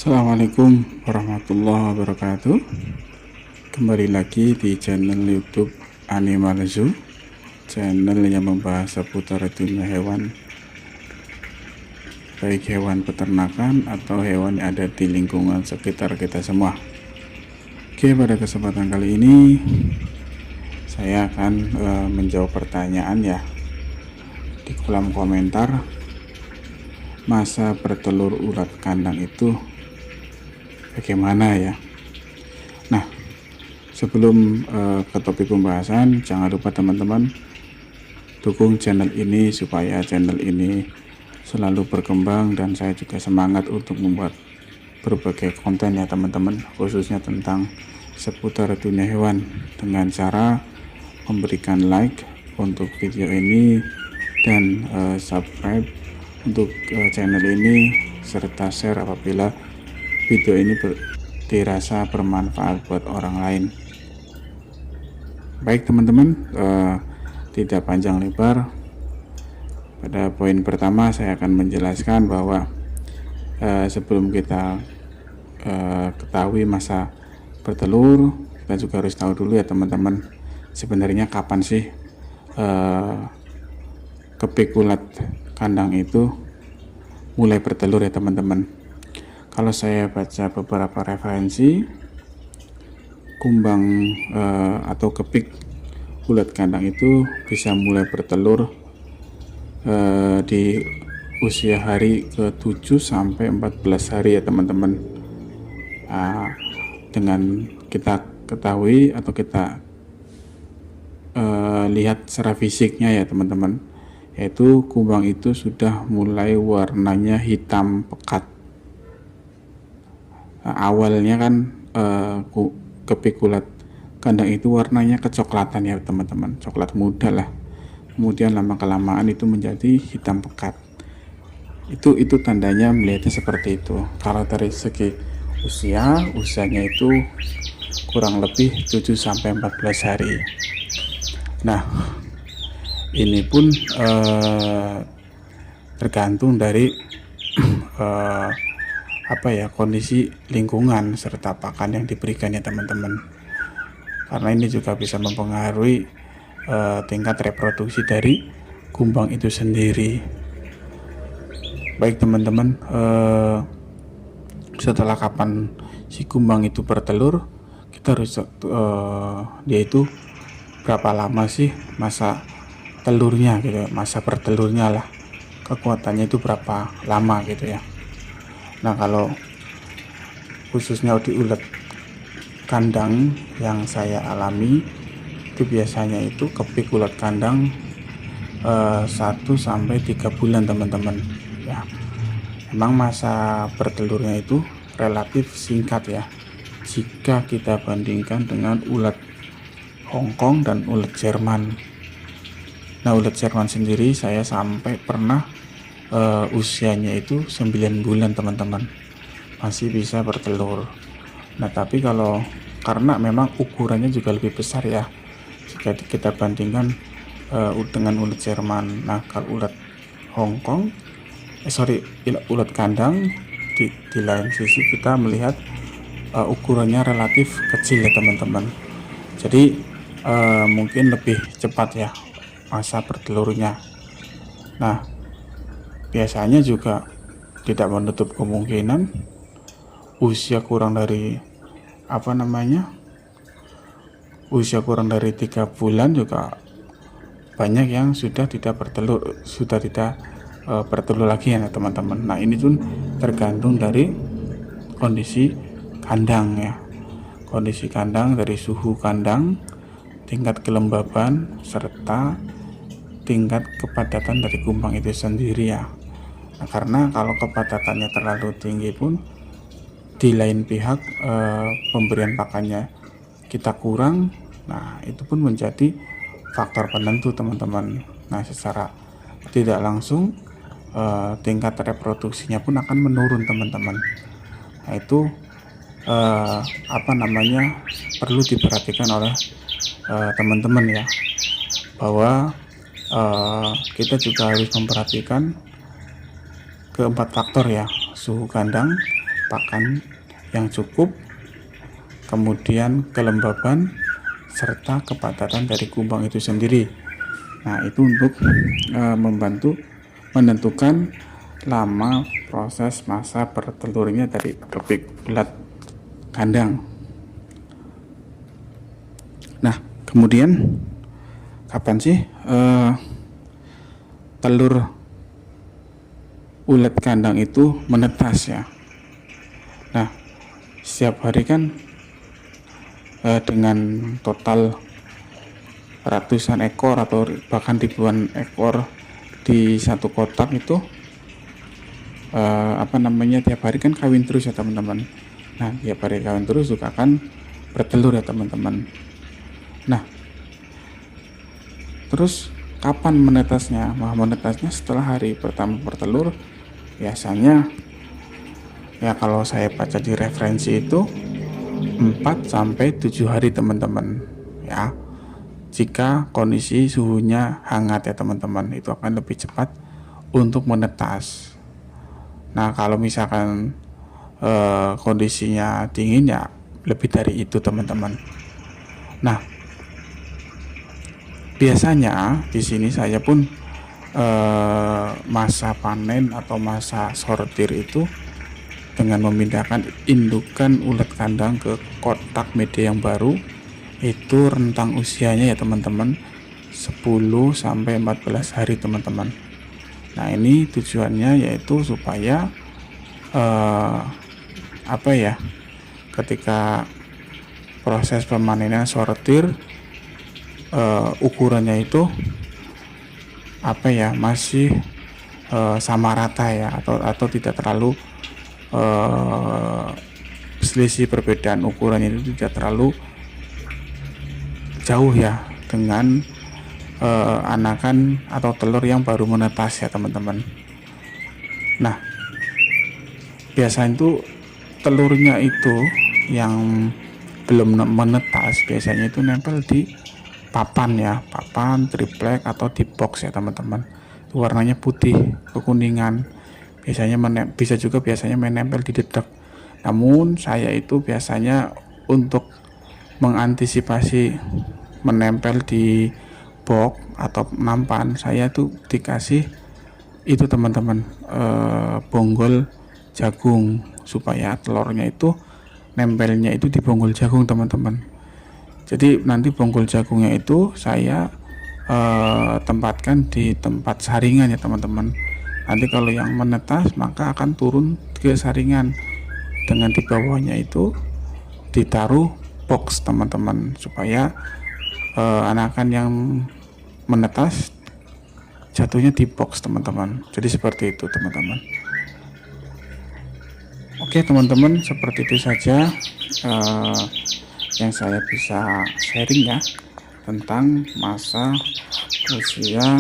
Assalamualaikum warahmatullahi wabarakatuh. Kembali lagi di channel YouTube Animal Zoo, channel yang membahas seputar dunia hewan, baik hewan peternakan atau hewan yang ada di lingkungan sekitar kita semua. Oke, pada kesempatan kali ini saya akan menjawab pertanyaan ya di kolom komentar. Masa bertelur ulat kandang itu bagaimana ya? Nah, sebelum ke topik pembahasan, jangan lupa teman-teman dukung channel ini supaya channel ini selalu berkembang, dan saya juga semangat untuk membuat berbagai konten ya teman-teman, khususnya tentang seputar dunia hewan, dengan cara memberikan like untuk video ini dan subscribe untuk channel ini, serta share apabila video ini dirasa bermanfaat buat orang lain. Baik teman-teman, tidak panjang lebar, pada poin pertama saya akan menjelaskan bahwa sebelum kita ketahui masa bertelur, kita juga harus tahu dulu ya teman-teman, sebenarnya kapan sih kepik ulat kandang itu mulai bertelur ya teman-teman. Kalau saya baca beberapa referensi, kumbang atau kepik ulat kandang itu bisa mulai bertelur di usia hari ke-7 sampai 14 hari ya teman-teman. Dengan kita ketahui atau kita lihat secara fisiknya ya teman-teman, yaitu kumbang itu sudah mulai warnanya hitam pekat. Awalnya kan kepik ulat kandang itu warnanya kecoklatan ya teman-teman, coklat muda lah. Kemudian lama kelamaan itu menjadi hitam pekat. Itu tandanya melihatnya seperti itu. Kalau dari segi usianya itu kurang lebih 7 sampai 14 hari. Nah, ini pun tergantung dari kondisi lingkungan serta pakan yang diberikan ya teman-teman, karena ini juga bisa mempengaruhi tingkat reproduksi dari kumbang itu sendiri. Baik teman-teman, setelah kapan si kumbang itu bertelur, kita harus dia itu berapa lama sih masa telurnya gitu, masa bertelurnya lah, kekuatannya itu berapa lama gitu ya. Nah, kalau khususnya di ulat kandang yang saya alami, itu biasanya itu kepik ulat kandang 1 sampai 3 bulan teman-teman ya. Memang masa bertelurnya itu relatif singkat ya, jika kita bandingkan dengan ulat Hongkong dan ulat Jerman. Nah, ulat Jerman sendiri saya sampai pernah usianya itu 9 bulan teman-teman, masih bisa bertelur. Nah, tapi karena memang ukurannya juga lebih besar ya jika kita bandingkan dengan ulat Jerman. Nah, kalau ulat Hongkong ulat kandang di lain sisi kita melihat ukurannya relatif kecil ya teman-teman, jadi mungkin lebih cepat ya masa bertelurnya. Nah, biasanya juga tidak menutup kemungkinan usia kurang dari 3 bulan juga banyak yang sudah tidak bertelur lagi ya teman-teman. Nah, ini pun tergantung dari kondisi kandang ya, kondisi kandang, dari suhu kandang, tingkat kelembaban, serta tingkat kepadatan dari kumbang itu sendiri ya. Nah, karena kalau kepadatannya terlalu tinggi pun di lain pihak pemberian pakannya kita kurang, nah itu pun menjadi faktor penentu teman-teman. Nah, secara tidak langsung tingkat reproduksinya pun akan menurun teman-teman. Nah, itu perlu diperhatikan oleh teman-teman ya, bahwa kita juga harus memperhatikan keempat faktor ya, suhu kandang, pakan yang cukup, kemudian kelembaban, serta kepadatan dari kumbang itu sendiri. Nah, itu untuk membantu menentukan lama proses masa bertelurnya dari bebek ulat kandang. Nah, kemudian kapan sih telur ulat kandang itu menetas ya? Nah, setiap hari kan dengan total ratusan ekor atau bahkan ribuan ekor di satu kotak itu tiap hari kan kawin terus ya teman-teman. Nah, tiap hari kawin terus juga akan bertelur ya teman-teman. Nah, terus kapan menetasnya? Menetasnya setelah hari pertama bertelur. Biasanya ya kalau saya baca di referensi itu 4-7 hari teman-teman ya. Jika kondisi suhunya hangat ya teman-teman, itu akan lebih cepat untuk menetas. Nah, kalau misalkan kondisinya dingin ya lebih dari itu teman-teman. Nah, biasanya di sini saya pun masa panen atau masa sortir itu dengan memindahkan indukan ulat kandang ke kotak media yang baru, itu rentang usianya ya teman-teman 10-14 hari teman-teman. Nah, ini tujuannya yaitu supaya ketika proses pemanenan sortir ukurannya itu masih sama rata ya, atau tidak terlalu selisih perbedaan ukurannya itu tidak terlalu jauh ya dengan anakan atau telur yang baru menetas ya teman-teman. Nah, biasanya itu telurnya itu yang belum menetas biasanya itu nempel di papan triplek atau di box ya teman-teman. Itu warnanya putih kekuningan, biasanya menempel di dedak. Namun saya itu biasanya untuk mengantisipasi menempel di box atau nampan, saya tuh dikasih itu teman-teman bonggol jagung supaya telurnya itu nempelnya itu di bonggol jagung teman-teman. Jadi nanti bonggol jagungnya itu saya tempatkan di tempat saringan ya teman-teman. Nanti kalau yang menetas maka akan turun ke saringan, dengan di bawahnya itu ditaruh box teman-teman, supaya anakan yang menetas jatuhnya di box teman-teman. Jadi seperti itu teman-teman. Oke teman-teman, seperti itu saja yang saya bisa sharing ya tentang masa usia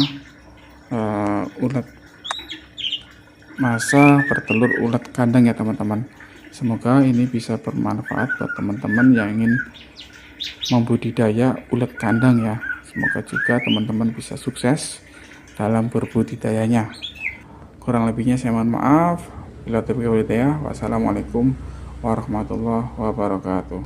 masa bertelur ulat kandang ya teman-teman. Semoga ini bisa bermanfaat buat teman-teman yang ingin membudidaya ulat kandang ya. Semoga juga teman-teman bisa sukses dalam berbudidayanya. Kurang lebihnya saya mohon maaf. Wassalamualaikum warahmatullahi wabarakatuh.